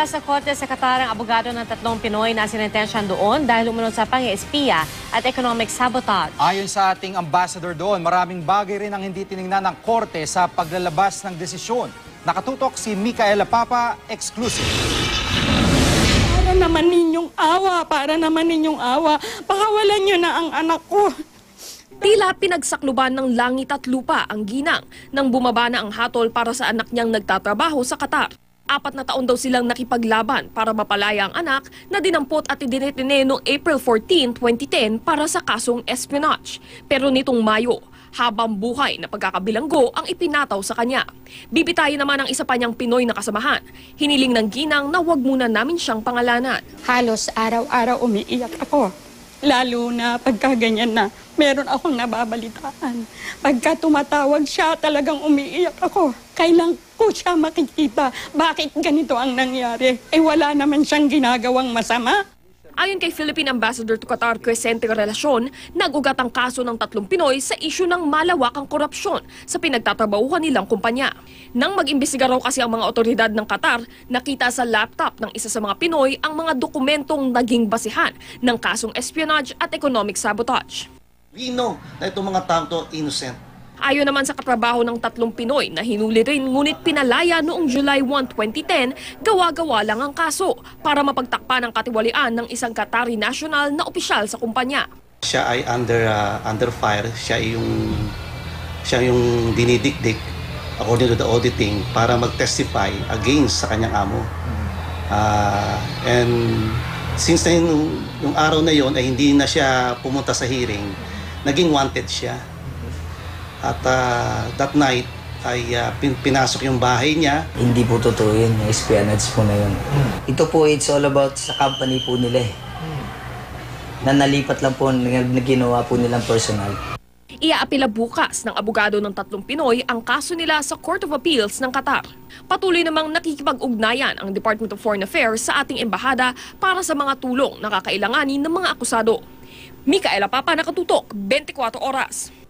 Nagsimula sa korte sa Qatar ang abogado ng 3 Pinoy na sinentensyahan doon dahil umunod sa pang-espiya at economic sabotage. Ayon sa ating ambassador doon, maraming bagay rin ang hindi tiningnan ng korte sa paglalabas ng desisyon. Nakatutok si Micaela Papa, exclusive. Para naman ninyong awa. Pakawalan nyo na ang anak ko. Tila pinagsakluban ng langit at lupa ang ginang nang bumaba na ang hatol para sa anak niyang nagtatrabaho sa Qatar. 4 na taon daw silang nakipaglaban para mapalaya ang anak na dinampot at idinetine noong April 14, 2010 para sa kasong espionage. Pero nitong Mayo, habang buhay na pagkakabilanggo ang ipinataw sa kanya. Bibitayin naman ang isa pa niyang Pinoy na kasamahan. Hiniling ng ginang na wag muna namin siyang pangalanan. Halos araw-araw umiiyak ako. Lalo na pagka ganyan na meron akong nababalitaan. Pagka tumatawag siya, talagang umiiyak ako. Kailan ko siya makikita? Bakit ganito ang nangyari? Wala naman siyang ginagawang masama. Ayon kay Philippine Ambassador to Qatar Crescente Relasyon, nag-ugat ang kaso ng 3 Pinoy sa isyu ng malawakang korupsyon sa pinagtatrabahuhan nilang kumpanya. Nang mag-imbestiga raw kasi ang mga otoridad ng Qatar, nakita sa laptop ng isa sa mga Pinoy ang mga dokumentong naging basihan ng kasong espionage at economic sabotage. We know na itong mga tao to innocent. Ayon naman sa katrabaho ng 3 Pinoy na hinuli rin ngunit pinalaya noong July 1, 2010, gawa-gawa lang ang kaso para mapagtakpan ang katiwalian ng isang Qatari national na opisyal sa kumpanya. Siya ay under fire, siya yung dinidikdik according to the auditing para mag-testify against sa kanyang amo. And since na yung araw na yon ay hindi na siya pumunta sa hearing, naging wanted siya. At that night ay pinasok yung bahay niya. Hindi po totoo yun, yung espionage po na yun. Ito po, it's all about sa company po nila eh. Na nalipat lang po, na ginawa po nilang personal. Iaapila bukas ng abogado ng 3 Pinoy ang kaso nila sa Court of Appeals ng Qatar. Patuloy namang nakikipag-ugnayan ang Department of Foreign Affairs sa ating embahada para sa mga tulong na kakailanganin ng mga akusado. Micaela Papa, Nakatutok, 24 Oras.